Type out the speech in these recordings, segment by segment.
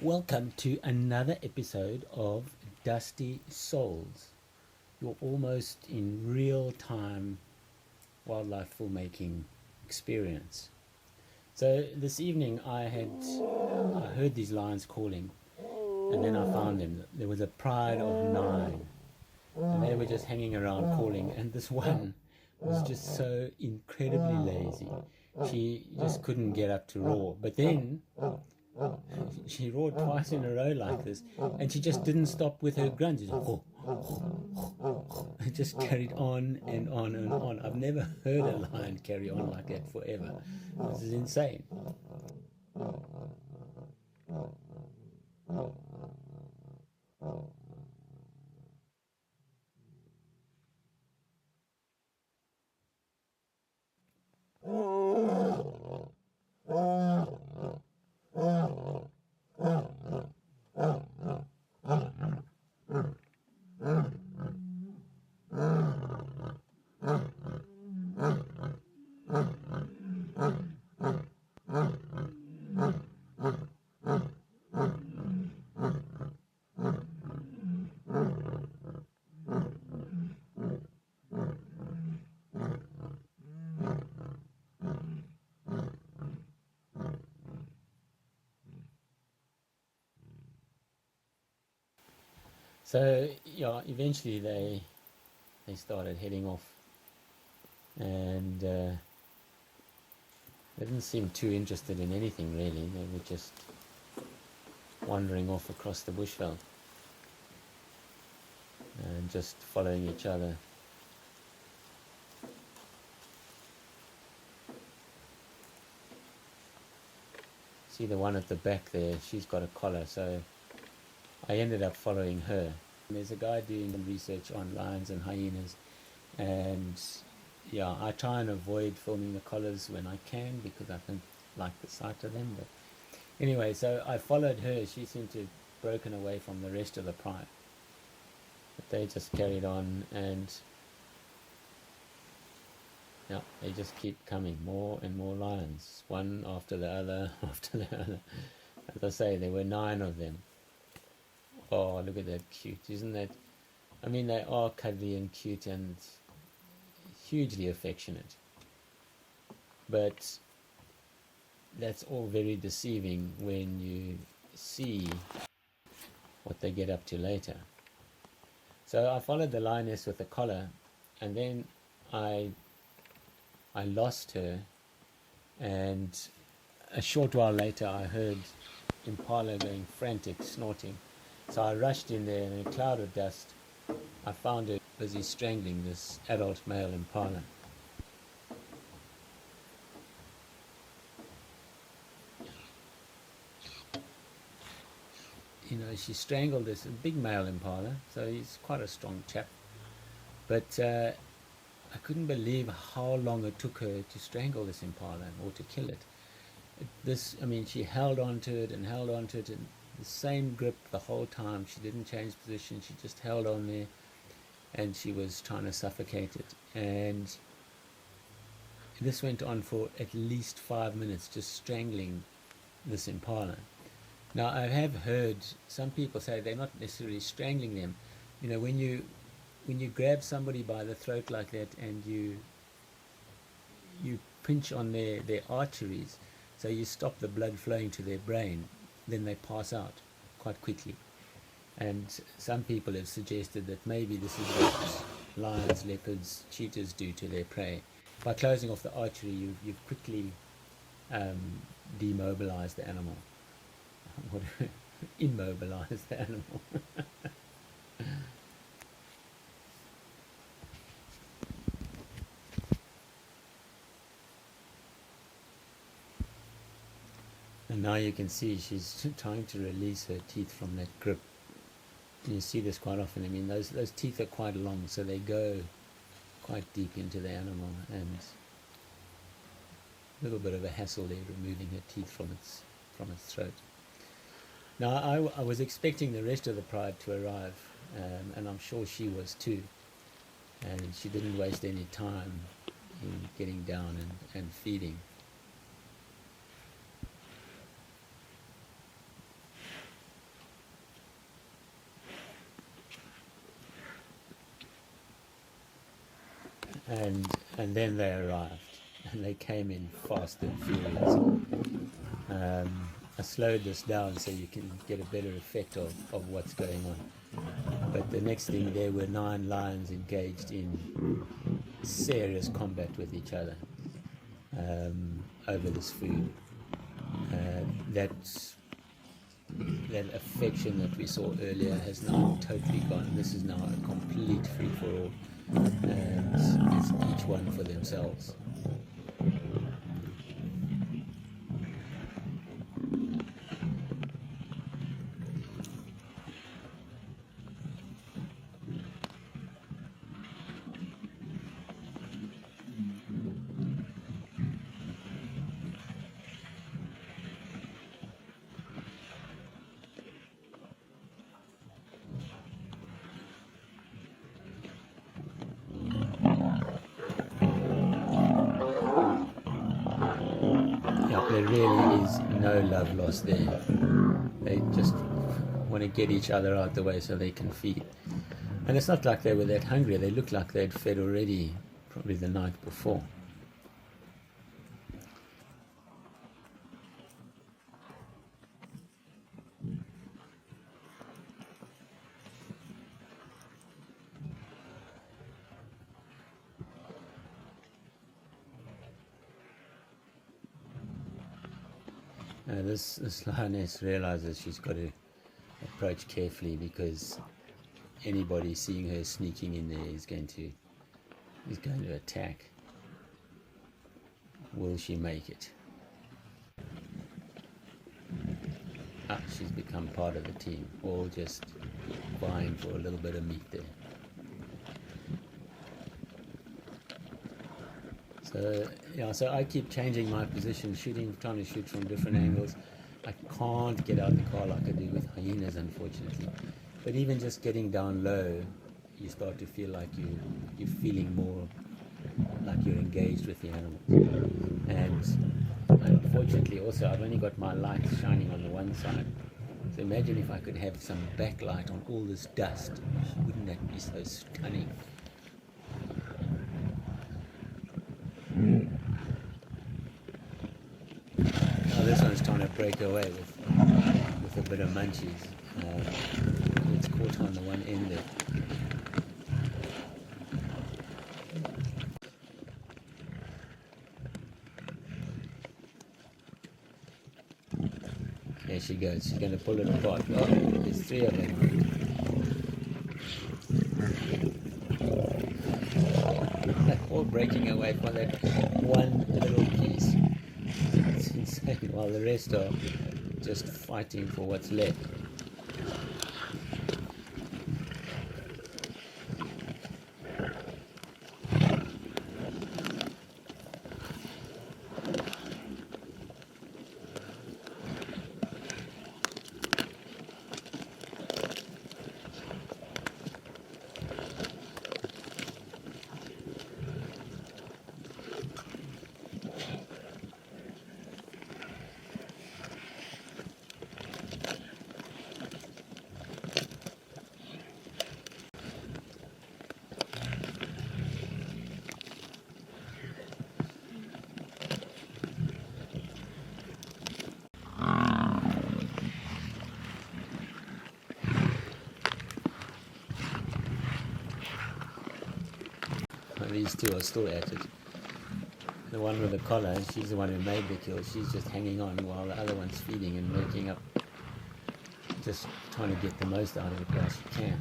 Welcome to another episode of Dusty Souls, your almost in real time wildlife filmmaking experience. So this evening I heard these lions calling, and then I found them. There was a pride of 9, and they were just hanging around calling, and this one was just so incredibly lazy. She just couldn't get up to roar. But then she roared twice in a row like this, and she just didn't stop with her grunts. It just carried on and on and on. I've never heard a lion carry on like that forever. This is insane. So yeah, eventually they started heading off, and they didn't seem too interested in anything really. They were just wandering off across the bushveld and just following each other. See the one at the back there, she's got a collar, so I ended up following her. There's a guy doing research on lions and hyenas, and yeah, I try and avoid filming the collars when I can because I don't like the sight of them. But anyway, so I followed her. She seemed to have broken away from the rest of the pride, but they just carried on, and yeah, they just keep coming, more and more lions, one after the other after the other. As I say, there were 9 of them. Oh, look at that, cute, isn't that? I mean, they are cuddly and cute and hugely affectionate, but that's all very deceiving when you see what they get up to later. So I followed the lioness with the collar, and then I lost her, and a short while later I heard impala going frantic, snorting. So I rushed in there, and in a cloud of dust I found her busy strangling this adult male impala. She strangled this big male impala, so he's quite a strong chap. But I couldn't believe how long it took her to strangle this impala or to kill it. She held on to it and held on to it in the same grip the whole time. She didn't change position. She just held on there, and she was trying to suffocate it. And this went on for at least 5 minutes, just strangling this impala. Now, I have heard some people say they're not necessarily strangling them. When you grab somebody by the throat like that, and you pinch on their arteries, so you stop the blood flowing to their brain, then they pass out quite quickly. And some people have suggested that maybe this is what lions, leopards, cheetahs do to their prey. By closing off the artery, you've quickly demobilized the animal. Immobilize the animal. And now you can see she's trying to release her teeth from that grip. And you see this quite often. Those teeth are quite long, so they go quite deep into the animal, and a little bit of a hassle there removing her teeth from its throat. Now I was expecting the rest of the pride to arrive, and I'm sure she was too, and she didn't waste any time in getting down and feeding. and then they arrived, and they came in fast and furious. I slowed this down so you can get a better effect of what's going on. But the next thing, there were 9 lions engaged in serious combat with each other over this food. That affection that we saw earlier has now totally gone. This is now a complete free-for-all, and it's each one for themselves. There really is no love lost there. They just want to get each other out the way so they can feed. And it's not like they were that hungry. They looked like they'd fed already, probably the night before. This lioness realizes she's got to approach carefully, because anybody seeing her sneaking in there is going to attack. Will she make it? She's become part of the team, all just vying for a little bit of meat there. So I keep changing my position, trying to shoot from different angles. I can't get out the car like I do with hyenas, unfortunately. But even just getting down low, you start to feel like you're feeling more like you're engaged with the animals. And unfortunately also, I've only got my lights shining on the one side. So imagine if I could have some backlight on all this dust. Wouldn't that be so stunning? Now this one's trying to break away with a bit of munchies. It's caught on the one end there. There she goes. She's going to pull it apart. Oh, there's 3 of them. They're all breaking away from that one little piece. It's insane, while the rest are just fighting for what's left. These 2 are still at it. The one with the collar, she's the one who made the kill. She's just hanging on while the other one's feeding and making up, just trying to get the most out of it while she can.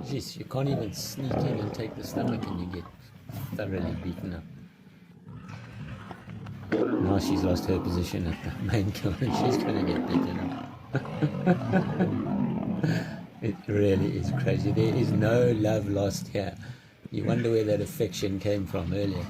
Jeez, you can't even sneak in and take the stomach and you get thoroughly beaten up. Now she's lost her position at the main kill and she's going to get beaten up. It really is crazy. There is no love lost here. You wonder where that affection came from earlier.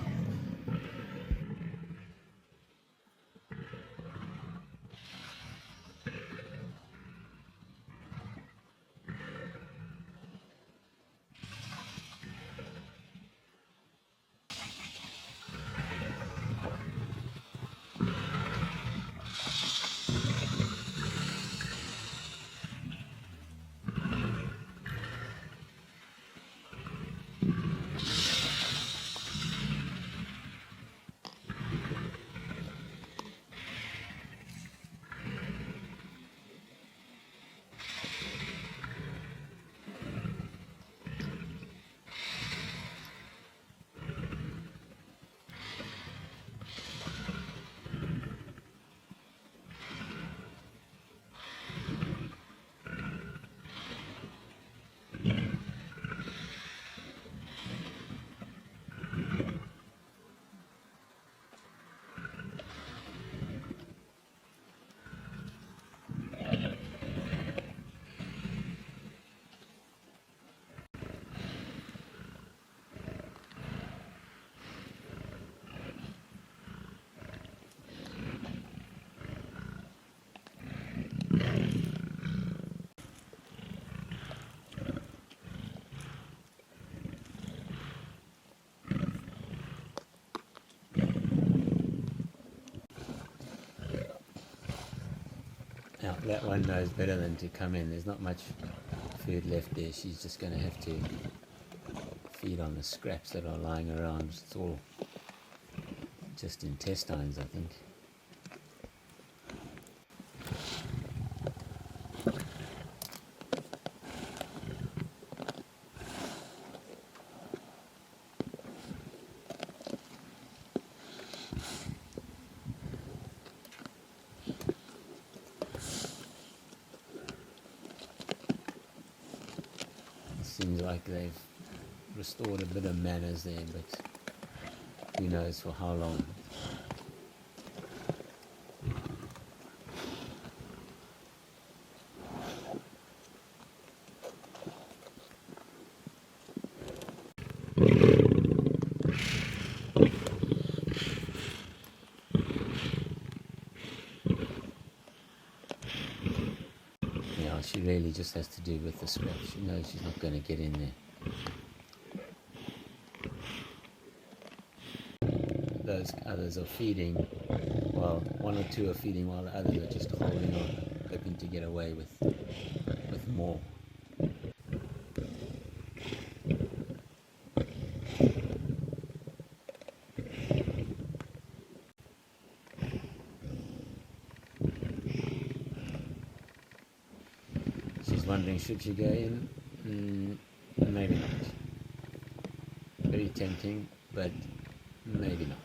Now, that one knows better than to come in. There's not much food left there. She's just going to have to feed on the scraps that are lying around. It's all just intestines, I think. Seems like they've restored a bit of manners there, but who knows for how long. Yeah, she really just has to do with the scraps. She knows she's not going to get in there. Those others are feeding, while one or two are feeding while the others are just holding on, hoping to get away with more. She's wondering, should she go in? Maybe not. Very tempting, but maybe not.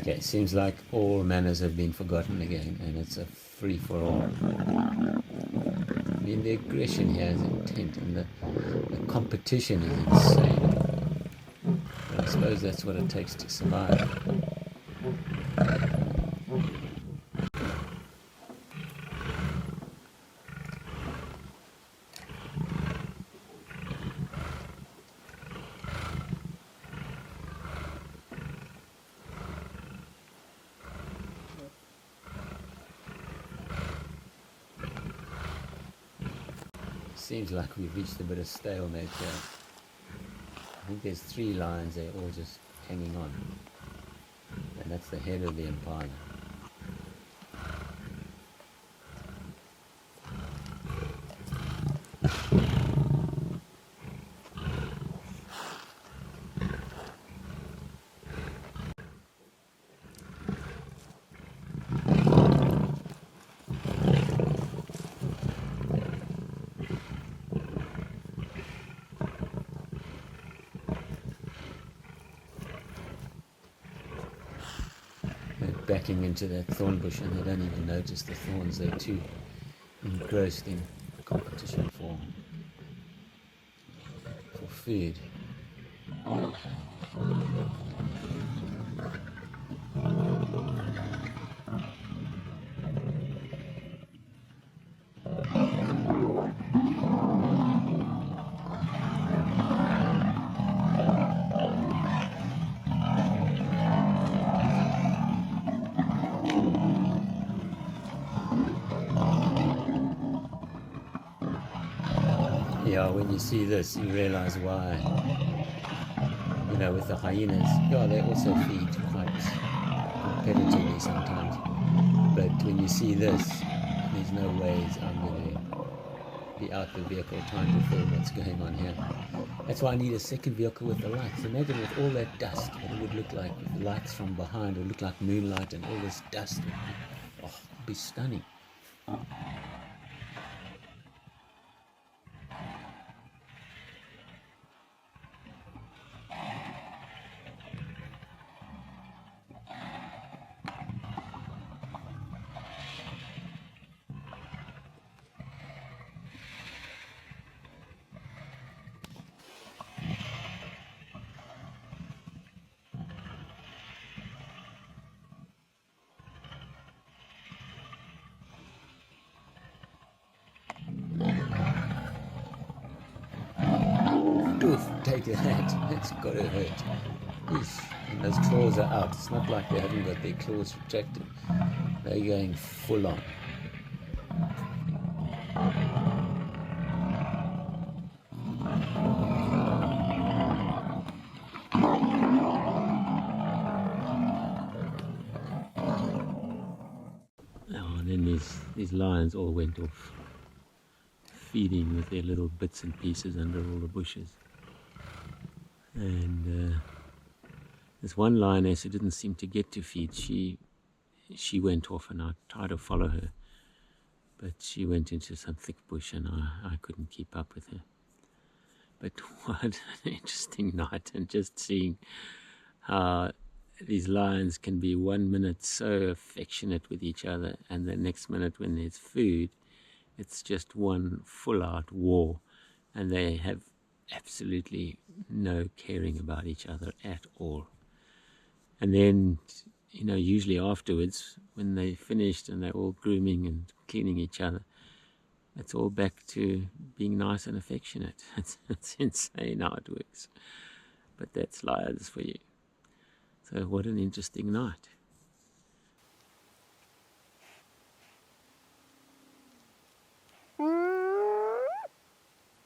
Okay, seems like all manners have been forgotten again, and it's a free-for-all. I mean, the aggression here is intent, and the competition is insane. But I suppose that's what it takes to survive. Seems like we've reached a bit of stalemate here. I think there's 3 lions there, all just hanging on. And that's the head of the impala. They're backing into that thorn bush and they don't even notice the thorns. They're too engrossed in competition for food. Yeah, when you see this, you realize why, with the hyenas, yeah, they also feed quite competitively sometimes. But when you see this, there's no ways I'm going to be out the vehicle trying to film what's going on here. That's why I need a second vehicle with the lights. Imagine with all that dust, what it would look like with the lights from behind. It would look like moonlight and all this dust. It would be stunning. Oof, take that. That's got to hurt. Eesh. And those claws are out. It's not like they haven't got their claws retracted. They're going full on. Oh, and then these lions all went off feeding with their little bits and pieces under all the bushes. And this one lioness who didn't seem to get to feed, she went off, and I tried to follow her, but she went into some thick bush and I couldn't keep up with her. But what an interesting night, and just seeing how these lions can be 1 minute so affectionate with each other, and the next minute when there's food, it's just one full-out war, and they have absolutely no caring about each other at all. And then, usually afterwards, when they finished and they're all grooming and cleaning each other, it's all back to being nice and affectionate. It's insane how it works. But that's lions for you. So what an interesting night.